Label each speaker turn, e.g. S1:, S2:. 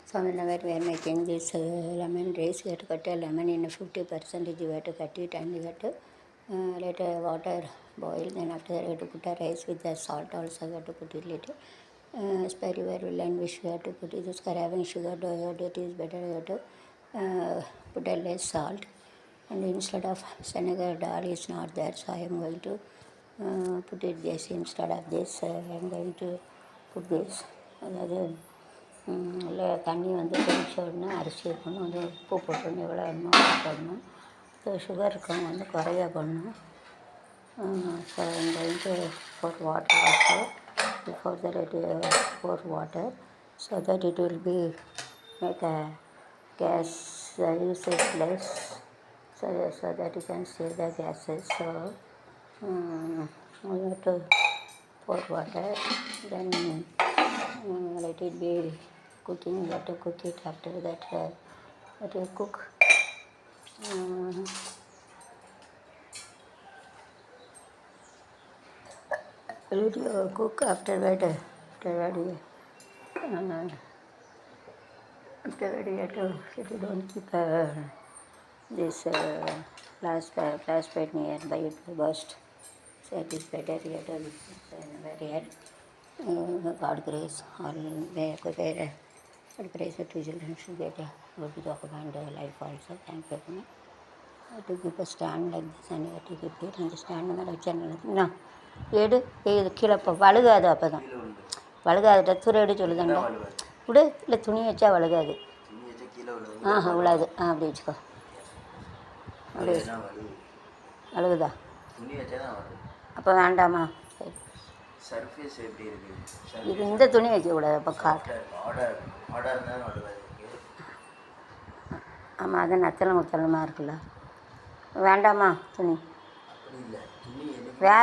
S1: So whenever we are making this lemon rice, we have to cut a lemon in 50%. You have to cut it and you have to let water boil. Then after that, you have to put a rice with the salt also. You have to put it little. As per your will and wish, you have to put it. Just having sugar, it is better. You have to put a less salt. And instead of Senegal dal is not there, so I am going to put it this instead of this. I am going to put this. அதாவது இல்லை தண்ணி வந்து கொதிச்ச உடனே அரிசியை போடணும், வந்து உப்பு போட்டணும், எவ்வளோ வேணுமோ போடணும். ஸோ சுகர் இருக்கவங்க வந்து குறையா போடணும். So I'm going to pour water also. Before that pour water so that it will be make a gas usage less, so that you can save the gases. So we have to pour water, then let it be cooking. You have to cook it. After that let it cook. Let it cook. After that you have to sit it, don't keep this plastic nearby, it will burst. So it is better you have to very hard. God grace or where God grace to children should get a good document life also. Thank you very much. To keep a stand like this and you have to keep it and stand on the channel. No, எடு இது கீழே இப்போ வழுகாது. அப்போ தான் வழுகாது. துறை எடு சொல்லுதாண்டா விடு. இல்லை துணி வச்சா வழுகாது. விழாது. அப்படி வச்சுக்கோ. அப்படி வழுகுதா? அப்போ வேண்டாமா? இது இந்த துணி வைக்கக்கூடாது. அப்போ காட்டு. ஆமாம், அது நத்தலம் முத்தலமாக இருக்குல்ல. வேண்டாமா துணி? வேறு